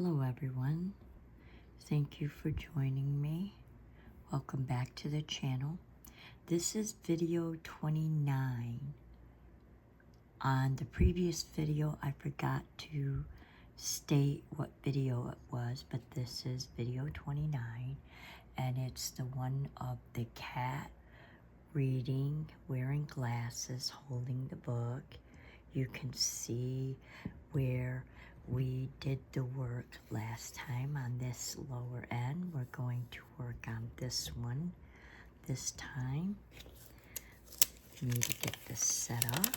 Hello everyone, thank you for joining me. Welcome back to the channel. This is video 29. On the previous video I forgot to state what video it was, but this is video 29 and it's the one of the cat reading, wearing glasses, holding the book. You can see where we did the work last time on this lower end. We're going to work on this one this time. Need to get this set up.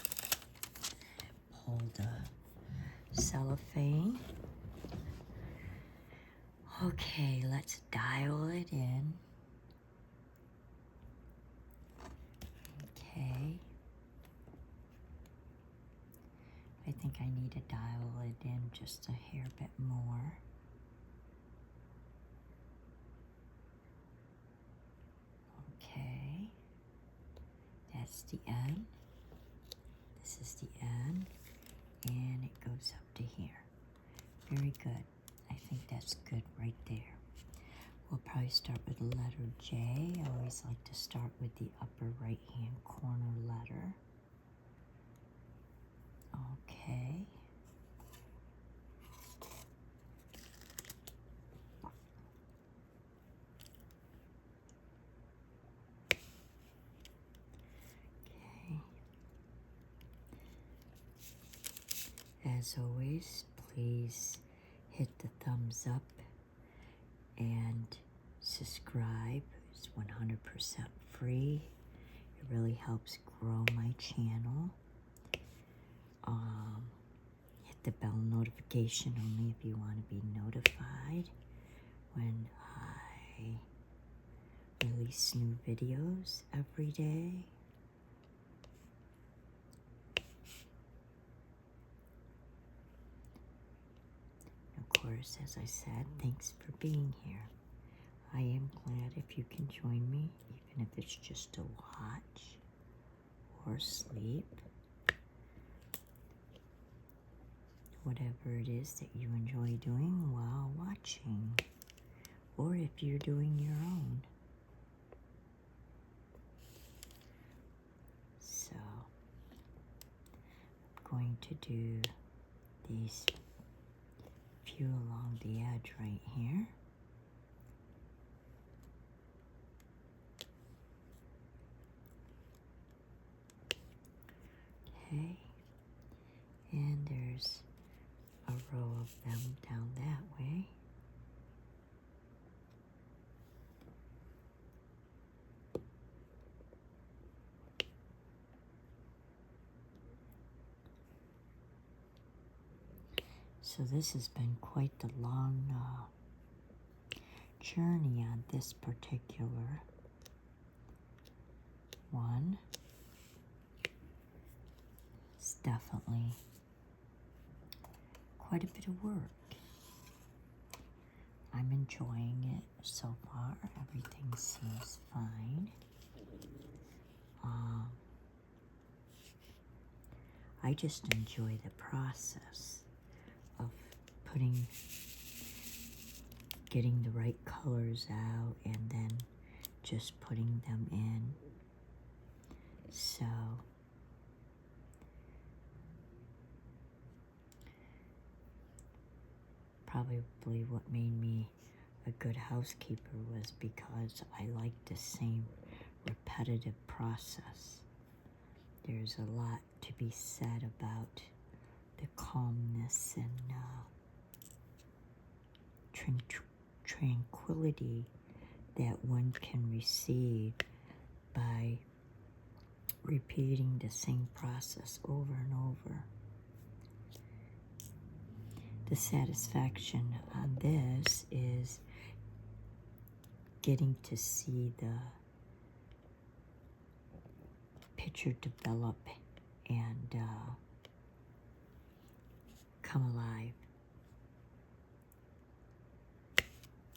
Pull the cellophane. Okay, let's dial it in. Okay. I think I need to dial it in just a hair bit more. Okay, that's the end. This is the end, and it goes up to here. Very good. I think that's good right there. We'll probably start with the letter J. I always like to start with the upper right-hand corner letter. Okay. As always, please hit the thumbs up and subscribe. It's 100% free. It really helps grow my channel. Hit the bell notification only if you want to be notified when I release new videos every day. Of course, as I said, thanks for being here. I am glad if you can join me, even if it's just to watch or sleep. Whatever it is that you enjoy doing while watching, or if you're doing your own. So, I'm going to do these few along the edge right here. Okay, and there's a row of them down that way. So this has been quite the long journey on this particular one. It's definitely quite a bit of work. I'm enjoying it so far. Everything seems fine. I just enjoy the process of getting the right colors out and then just putting them in. So probably what made me a good housekeeper was because I like the same repetitive process. There's a lot to be said about the calmness and tranquility that one can receive by repeating the same process over and over. The satisfaction on this is getting to see the picture develop and come alive.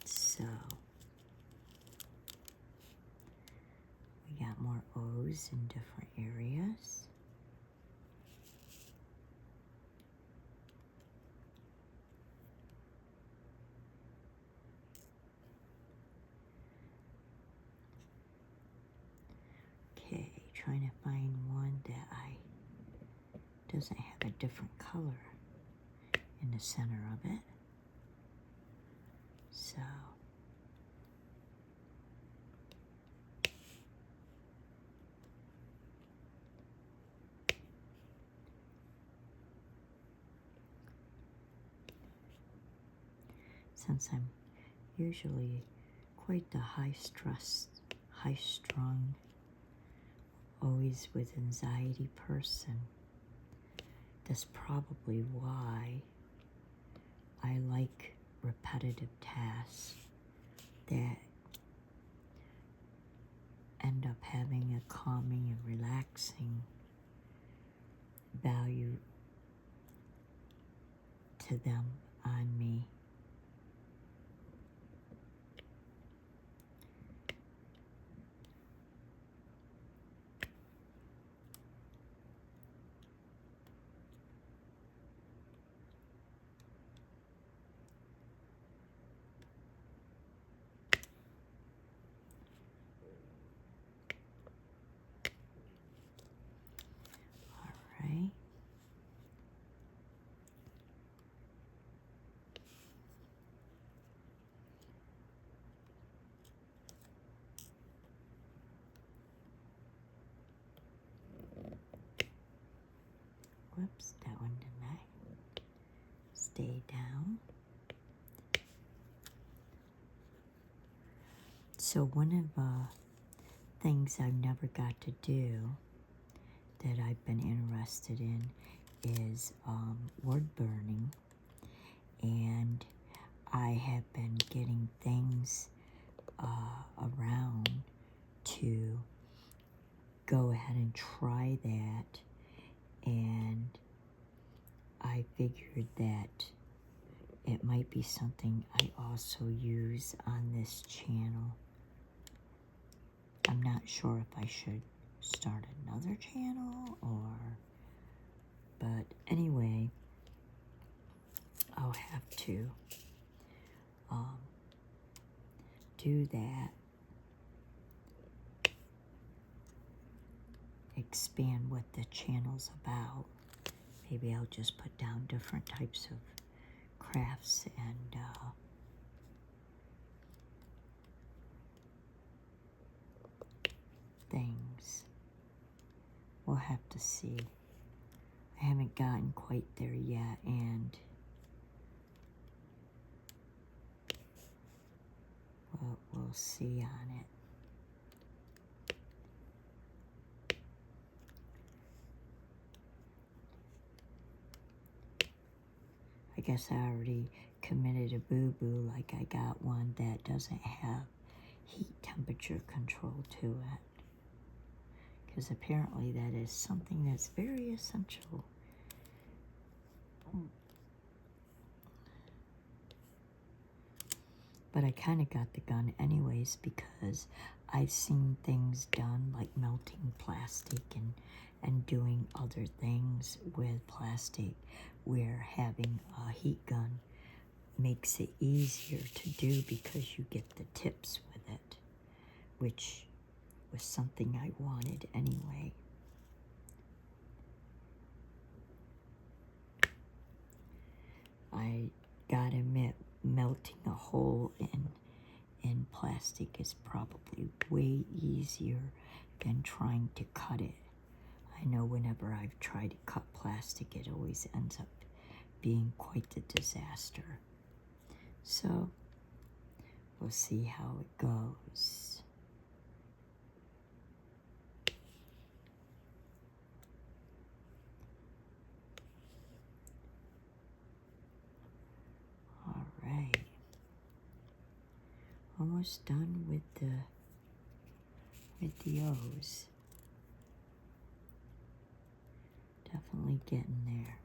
So we got more O's in different areas. trying to find one that doesn't have a different color in the center of it. So since I'm usually quite the high-strung, always with anxiety person, that's probably why I like repetitive tasks that end up having a calming and relaxing value to them on me. Right? Whoops, that one didn't stay down. So one of the things I've never got to do that I've been interested in is wood burning, and I have been getting things around to go ahead and try that, and I figured that it might be something I also use on this channel. I'm not sure if I should start another channel but anyway, I'll have to do that, expand what the channel's about. Maybe I'll just put down different types of crafts and things. We'll have to see. I haven't gotten quite there yet, and we'll see on it. I guess I already committed a boo-boo, like I got one that doesn't have heat temperature control to it. Because apparently that is something that's very essential. But I kind of got the gun anyways because I've seen things done like melting plastic and doing other things with plastic where having a heat gun makes it easier to do because you get the tips with it, which was something I wanted anyway. I gotta admit, melting a hole in plastic is probably way easier than trying to cut it. I know whenever I've tried to cut plastic, it always ends up being quite the disaster. So, we'll see how it goes. All right. Almost done with the O's. Definitely getting there.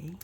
Okay.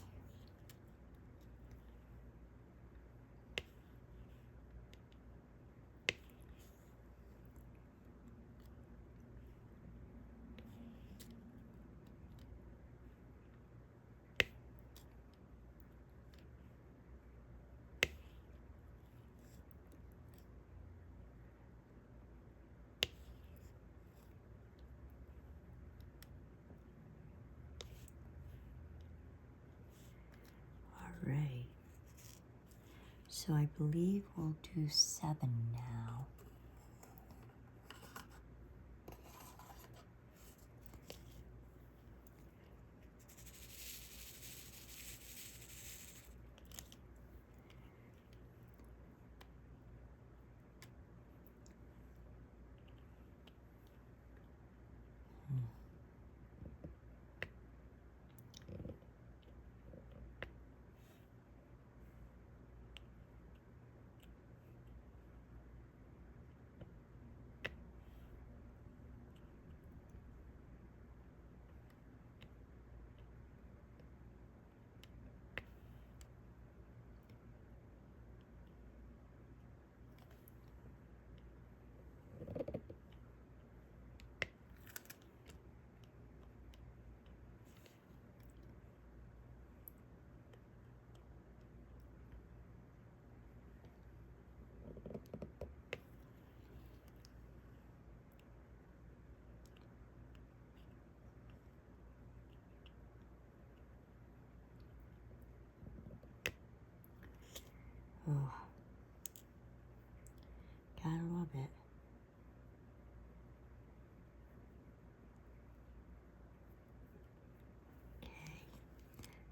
All right. So I believe we'll do 7 now. Oh, gotta love it. Okay,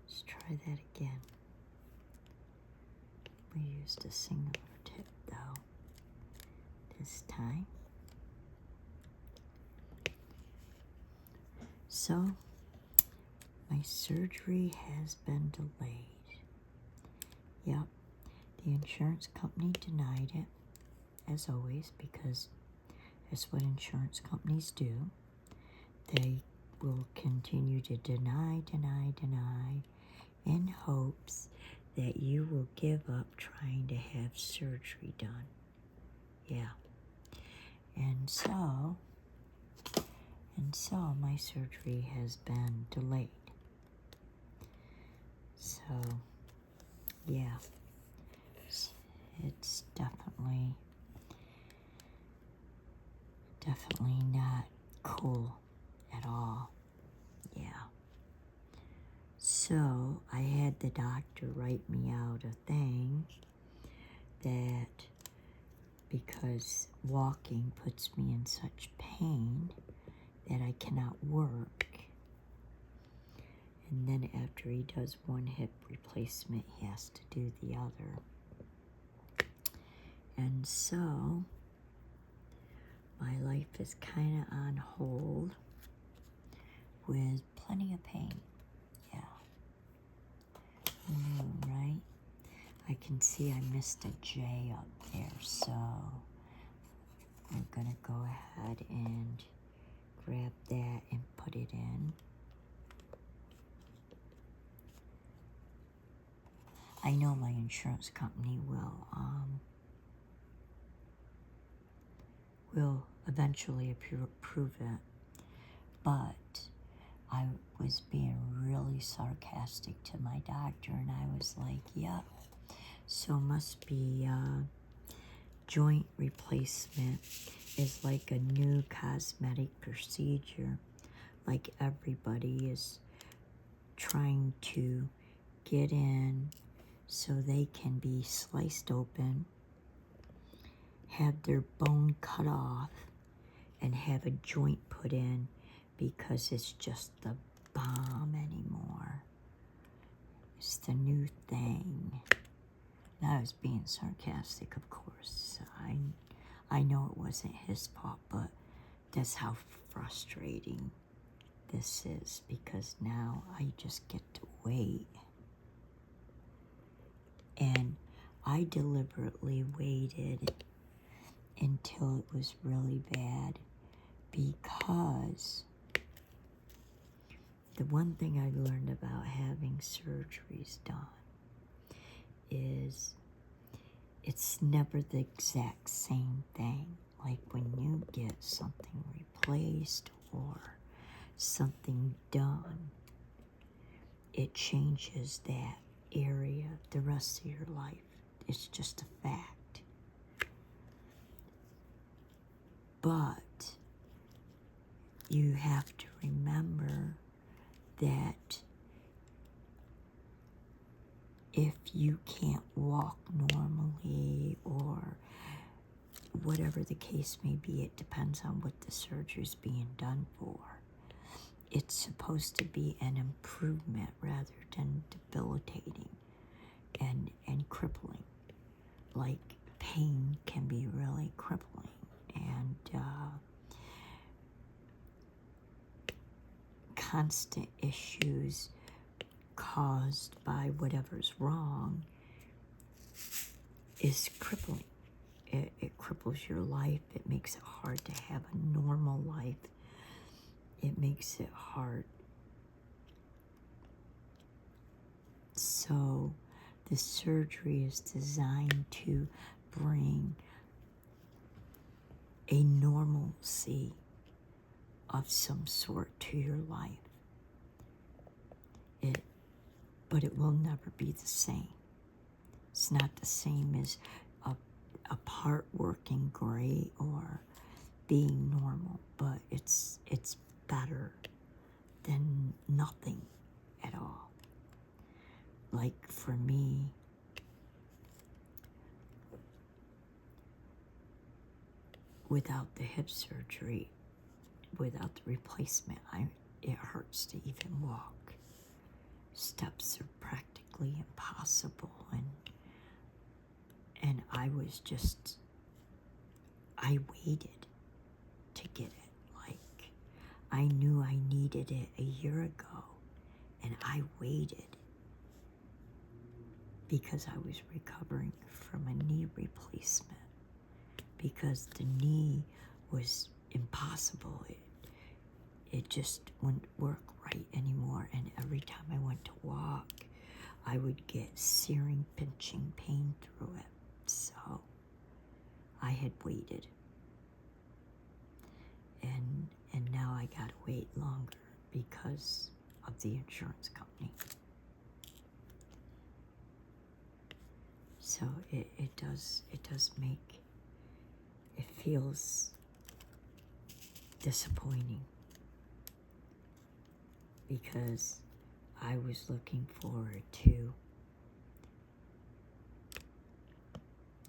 let's try that again. We used a singular tip though this time. So, my surgery has been delayed. Yep, the insurance company denied it, as always, because that's what insurance companies do. They will continue to deny in hopes that you will give up trying to have surgery done. Yeah. And so my surgery has been delayed. So, yeah, it's definitely not cool at all. Yeah. So I had the doctor write me out a thing that because walking puts me in such pain that I cannot work. And then after he does one hip replacement, he has to do the other. And so my life is kind of on hold with plenty of pain. Yeah. Right? I can see I missed a J up there, so we're going to go ahead and grab that and put it in. I know my insurance company will eventually approve it, but I was being really sarcastic to my doctor, and I was like, yep, so must be joint replacement is like a new cosmetic procedure, like everybody is trying to get in so they can be sliced open, have their bone cut off, and have a joint put in because it's just the bomb anymore. It's the new thing. Now I was being sarcastic, of course. I know it wasn't his fault, but that's how frustrating this is, because now I just get to wait. And I deliberately waited until it was really bad because the one thing I learned about having surgeries done is it's never the exact same thing. Like when you get something replaced or something done, it changes that area the rest of your life. It's just a fact. But you have to remember that if you can't walk normally or whatever the case may be, it depends on what the surgery is being done for. It's supposed to be an improvement rather than debilitating and crippling. Like pain can be really crippling, and constant issues caused by whatever's wrong is crippling. It cripples your life. It makes it hard to have a normal life. It makes it hard. So the surgery is designed to bring a normalcy of some sort to your life. But it will never be the same. It's not the same as a part working great or being normal, but it's better than nothing at all. Like for me, without the hip surgery, without the replacement, it hurts to even walk. Steps are practically impossible, and I waited to get it. Like, I knew I needed it a year ago, and I waited because I was recovering from a knee replacement, because the knee was impossible. It just wouldn't work right anymore, and every time I went to walk, I would get searing, pinching pain through it. So I had waited, and now I gotta wait longer because of the insurance company. So it does make, it feels disappointing, because I was looking forward to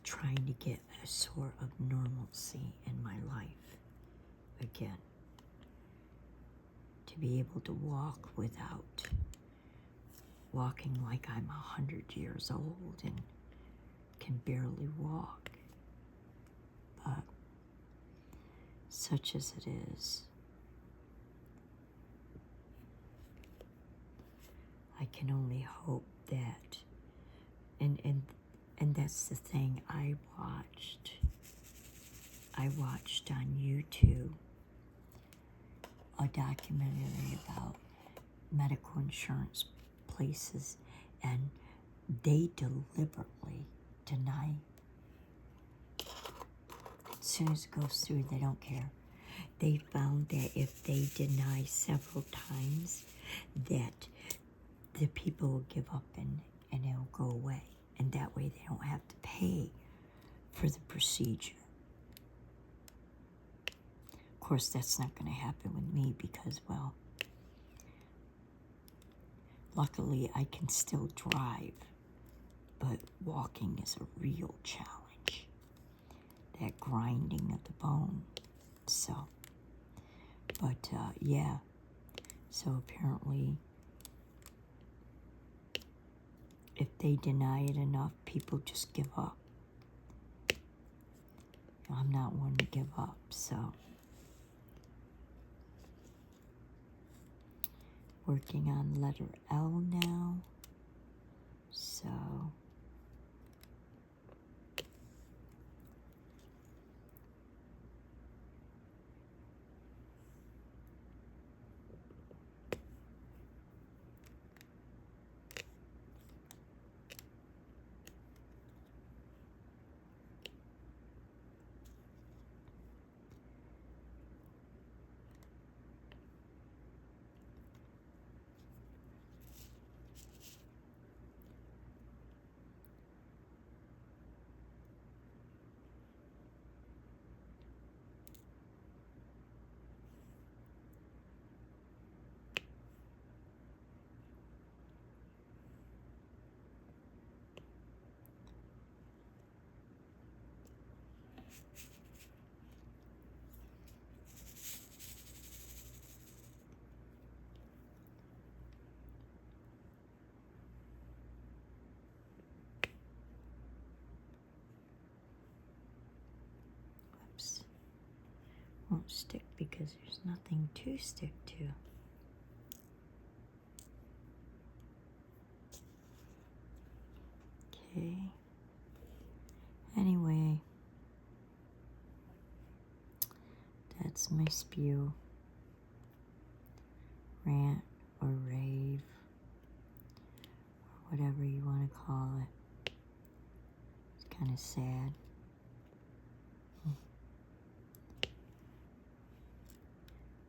trying to get a sort of normalcy in my life again. To be able to walk without walking like I'm 100 years old and can barely walk. But such as it is, I can only hope that, and that's the thing, I watched on YouTube a documentary about medical insurance places, and they deliberately deny. As soon as it goes through, they don't care. They found that if they deny several times, that the people will give up and it'll go away. And that way they don't have to pay for the procedure. Of course, that's not going to happen with me because, well, luckily I can still drive, but walking is a real challenge. That grinding of the bone. So, but yeah, so apparently if they deny it enough, people just give up. I'm not one to give up, so. Working on letter L now, so. won't stick because there's nothing to stick to. Okay. Anyway, that's my spew, rant, or rave, or whatever you want to call it. It's kind of sad.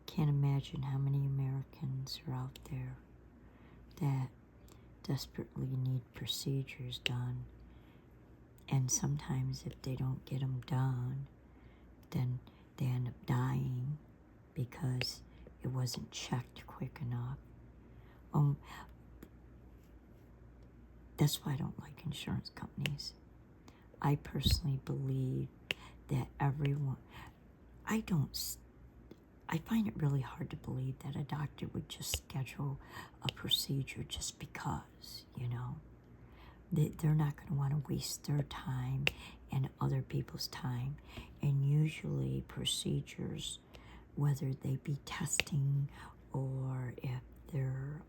Can't imagine how many Americans are out there that desperately need procedures done, and sometimes if they don't get them done, then they end up dying because it wasn't checked quick enough. That's why I don't like insurance companies. I personally believe that everyone, I find it really hard to believe that a doctor would just schedule a procedure just because, you know. They're not going to want to waste their time and other people's time. And usually procedures, whether they be testing or if they're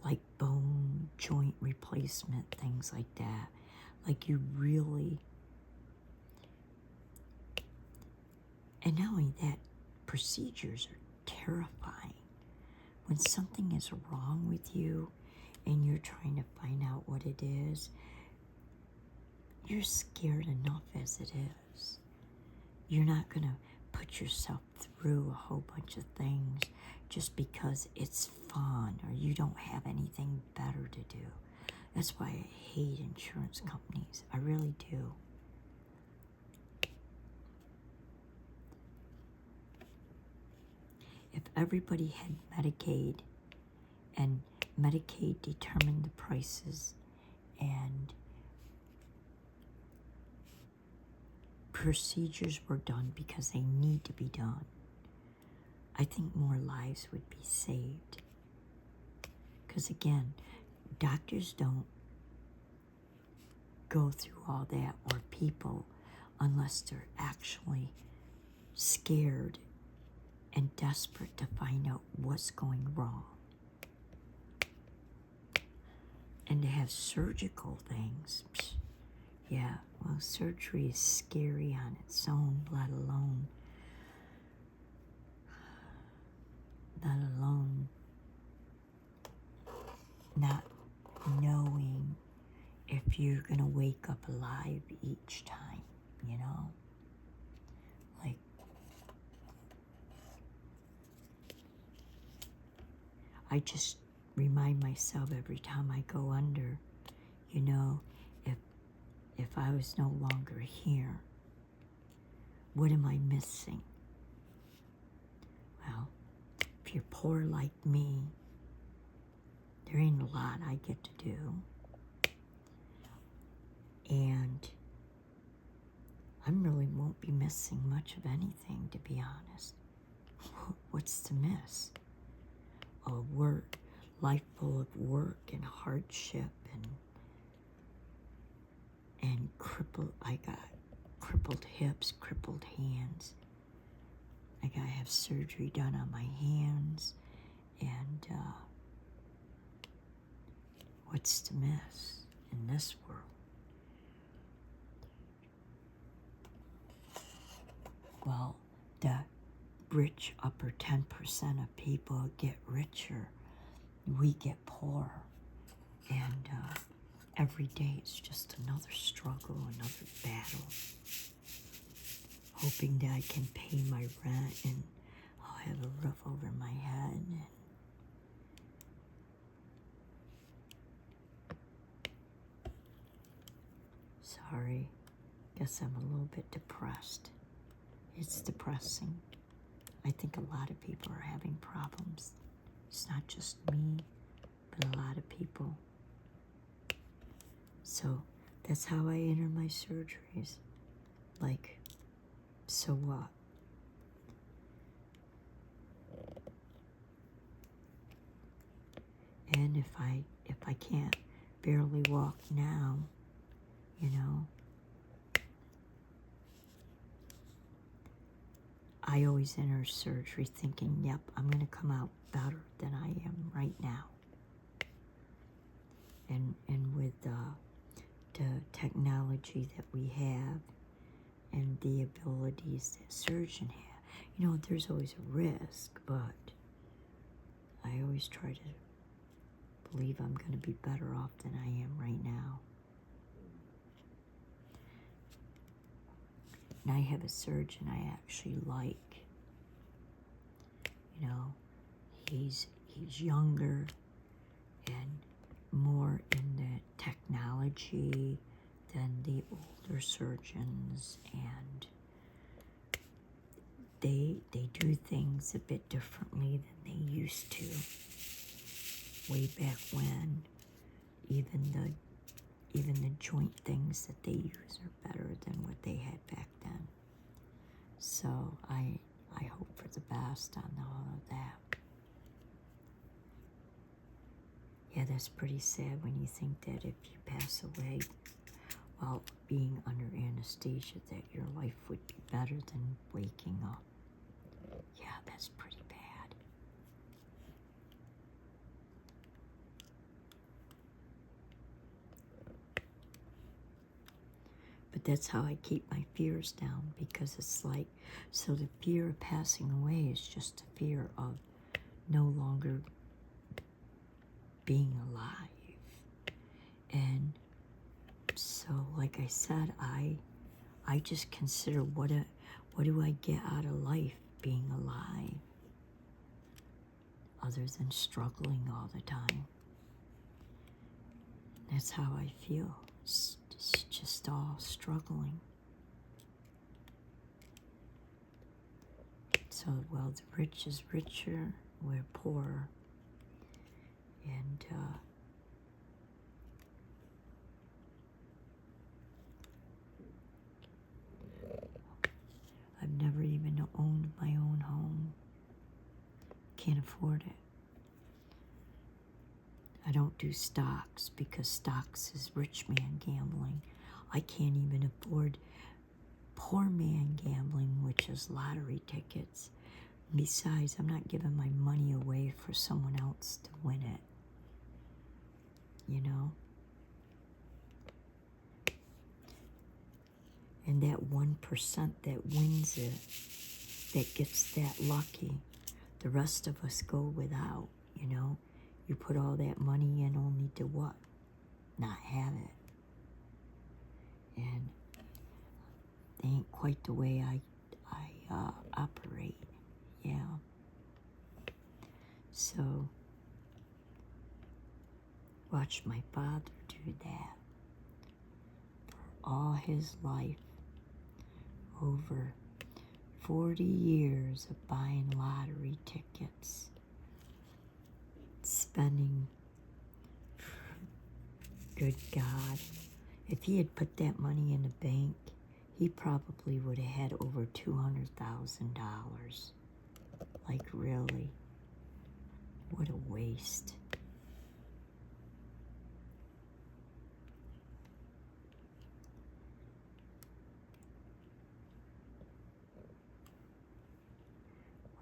like bone joint replacement, things like that. Like you really, and not only that, procedures are terrifying. When something is wrong with you and you're trying to find out what it is, you're scared enough as it is. You're not going to put yourself through a whole bunch of things just because it's fun or you don't have anything better to do. That's why I hate insurance companies. I really do. If everybody had Medicaid and Medicaid determined the prices and procedures were done because they need to be done, I think more lives would be saved. Because again, doctors don't go through all that, or people, unless they're actually scared and desperate to find out what's going wrong. And to have surgical things, yeah, well, surgery is scary on its own, let alone not knowing if you're going to wake up alive each time, you know? Like, I just remind myself every time I go under, you know, if I was no longer here, what am I missing? Well, if you're poor like me, there ain't a lot I get to do. And I really won't be missing much of anything, to be honest. What's to miss? A life full of work and hardship and I got crippled hips, crippled hands. I gotta have surgery done on my hands, and what's to miss in this world? Well, the rich upper 10% of people get richer. We get poorer. And every day it's just another struggle, another battle. Hoping that I can pay my rent and I'll have a roof over my head. Sorry, guess I'm a little bit depressed. It's depressing. I think a lot of people are having problems. It's not just me, but a lot of people. So that's how I enter my surgeries. Like, so what? And if I can't barely walk now, you know, I always enter surgery thinking, yep, I'm going to come out better than I am right now. And with the technology that we have and the abilities that surgeons have, you know, there's always a risk, but I always try to believe I'm going to be better off than I am right now. And I have a surgeon I actually like. You know, he's younger and more in the technology than the older surgeons, and they do things a bit differently than they used to way back when. Even the joint things that they use are better than what they had back then. So I hope for the best on all of that. Yeah, that's pretty sad when you think that if you pass away while being under anesthesia, that your life would be better than waking up. Yeah, that's pretty bad. But that's how I keep my fears down, because it's like, so the fear of passing away is just the fear of no longer being alive. And so, like I said, I just consider what do I get out of life being alive, other than struggling all the time. That's how I feel. It's just all struggling. So, well, the rich is richer, we're poorer. And I've never even owned my own home. Can't afford it. I don't do stocks because stocks is rich man gambling. I can't even afford poor man gambling, which is lottery tickets. Besides, I'm not giving my money away for someone else to win it. You know? And that 1% that wins it, that gets that lucky, the rest of us go without, you know? You put all that money in only to what? Not have it. And it ain't quite the way I operate. Yeah. So, watch my father do that for all his life. Over 40 years of buying lottery tickets, spending, good God, if he had put that money in the bank, he probably would have had over $200,000. Like, really? What a waste.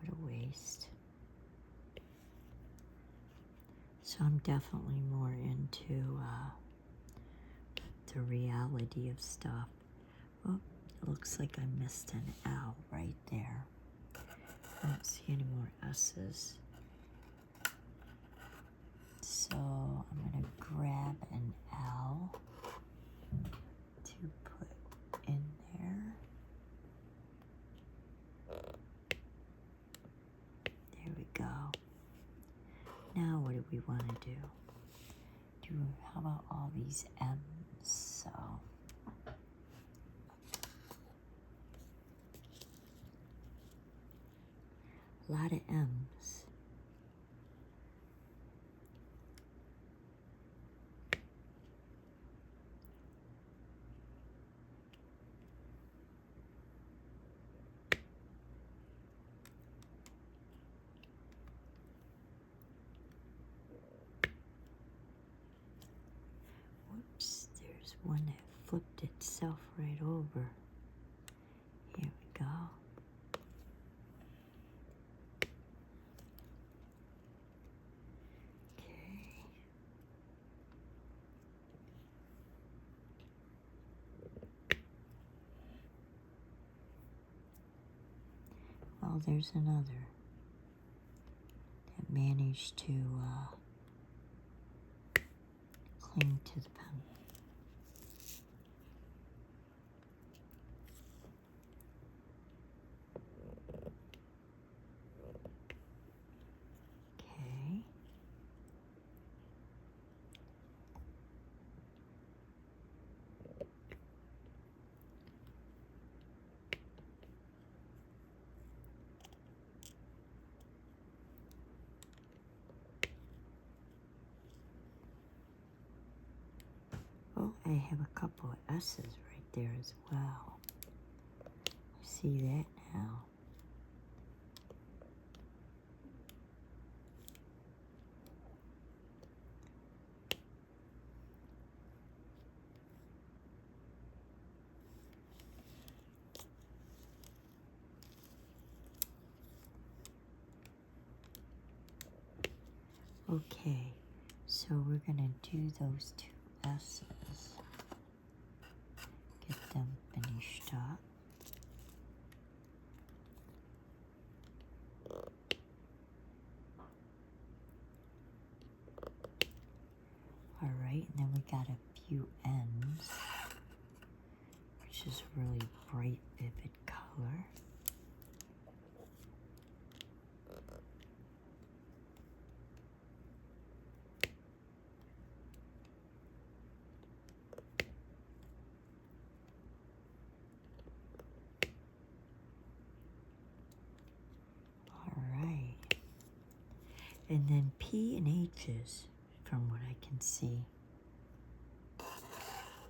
What a waste. So I'm definitely more into the reality of stuff. Oh, it looks like I missed an L right there. I don't see any more S's. So I'm going to grab an L to put in there. There we go. Now what do we want to do? How about all these M's? So a lot of M's. Whoops, there's one that flipped itself right over. Here we go. Oh, there's another that managed to cling to the pen. Okay. Oh, I have a couple of S's right there as well. I see that now. Okay, so we're gonna do those two S's. Get them finished up. All right, and then we got a few N's, which is really bright, vivid color. All right, and then P and H's, from what I can see.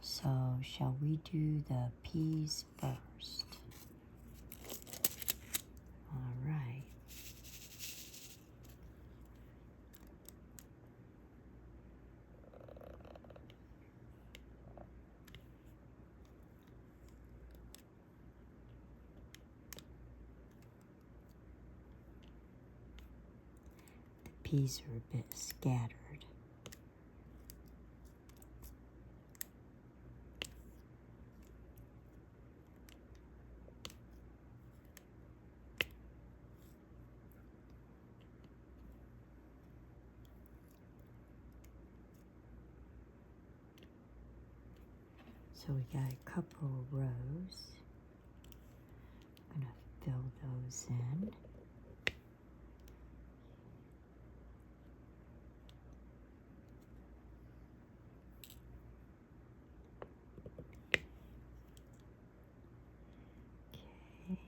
So shall we do the P's first? All right. The P's are a bit scattered. So we got a couple of rows. I'm gonna fill those in. Okay.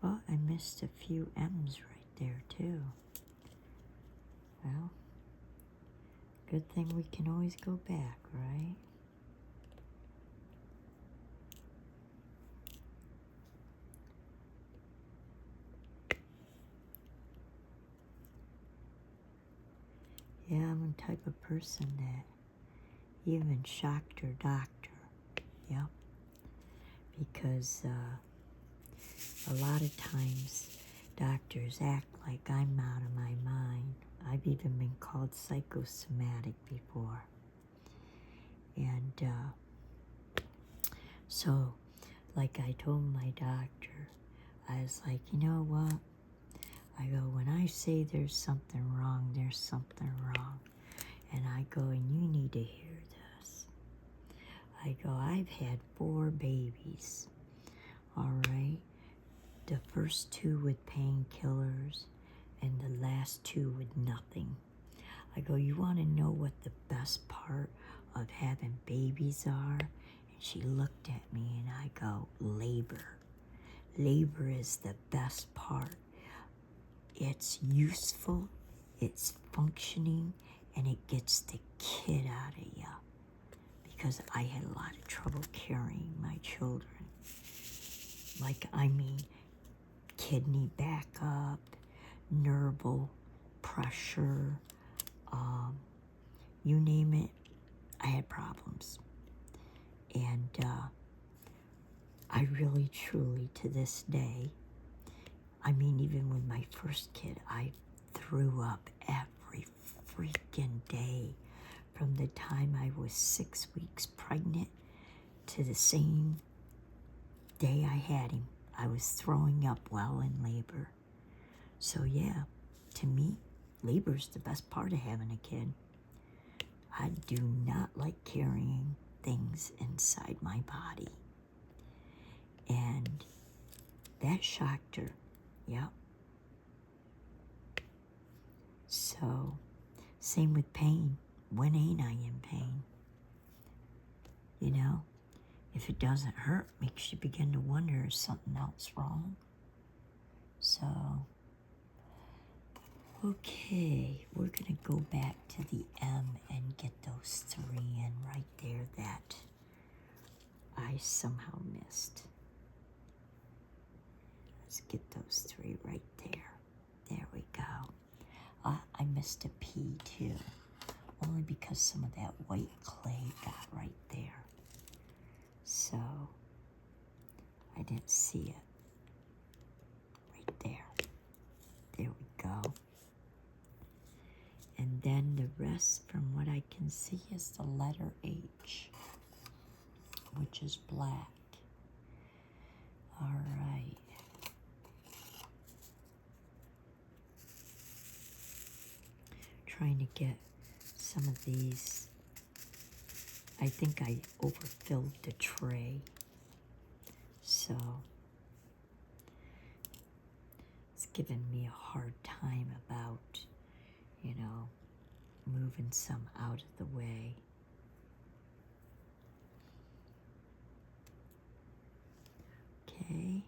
Well, I missed a few M's right there too. Well, good thing we can always go back, right? Yeah, I'm the type of person that even shocked her doctor. Yep. Because a lot of times doctors act like I'm out of my mind. I've even been called psychosomatic before. And so, like I told my doctor, I was like, you know what? I go, when I say there's something wrong, there's something wrong. And I go, and you need to hear this. I go, I've had 4 babies, all right? The first 2 with painkillers and the last 2 with nothing. I go, you want to know what the best part of having babies are? And she looked at me and I go, labor. Labor is the best part. It's useful, it's functioning, and it gets the kid out of you. Because I had a lot of trouble carrying my children. Like, I mean, kidney backup, nerval pressure, you name it, I had problems. And I really, truly, to this day, I mean, even with my first kid, I threw up every freaking day from the time I was 6 weeks pregnant to the same day I had him. I was throwing up while in labor. So yeah, to me, labor is the best part of having a kid. I do not like carrying things inside my body. And that shocked her. Yep. So, same with pain. When ain't I in pain? You know, if it doesn't hurt, makes you begin to wonder, is something else wrong? So, okay, we're going to go back to the M and get those 3 in right there that I somehow missed. Let's get those 3 right there. There we go. I missed a P too, only because some of that white clay got right there. So, I didn't see it. Right there. There we go. And then the rest, from what I can see, is the letter H, which is black. All right. Trying to get some of these. I think I overfilled the tray. So it's giving me a hard time about, you know, moving some out of the way. Okay.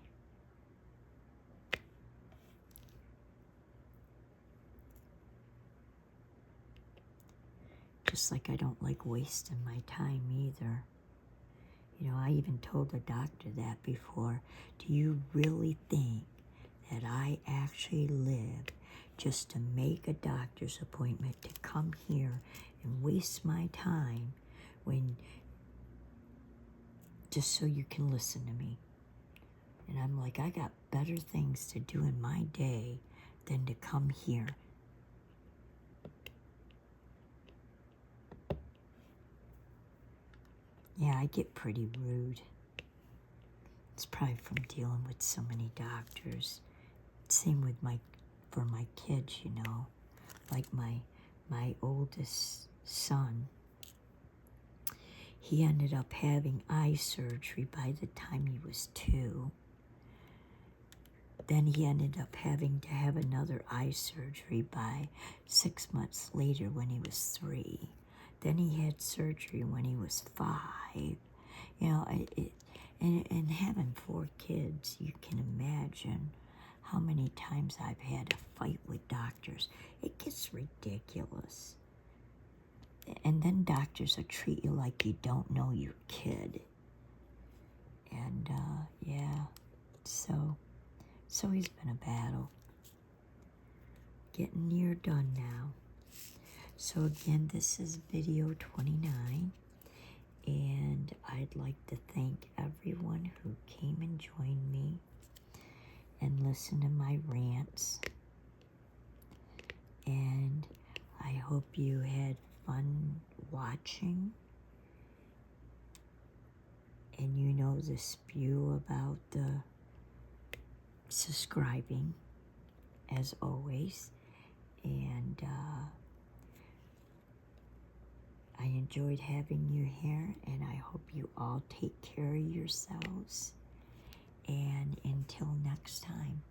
Just like I don't like wasting my time either. You know, I even told the doctor that before. Do you really think that I actually live just to make a doctor's appointment to come here and waste my time when, just so you can listen to me? And I'm like, I got better things to do in my day than to come here. Yeah, I get pretty rude. It's probably from dealing with so many doctors. Same with for my kids, you know. Like my oldest son, he ended up having eye surgery by the time he was 2. Then he ended up having to have another eye surgery by 6 months later when he was 3. Then he had surgery when he was 5. You know, and having 4 kids, you can imagine how many times I've had to fight with doctors. It gets ridiculous. And then doctors will treat you like you don't know your kid. And, yeah, so he's been a battle. Getting near done now. So again, this is video 29. And I'd like to thank everyone who came and joined me and listened to my rants. And I hope you had fun watching. And you know the spew about the subscribing, as always. And I enjoyed having you here, and I hope you all take care of yourselves. And until next time.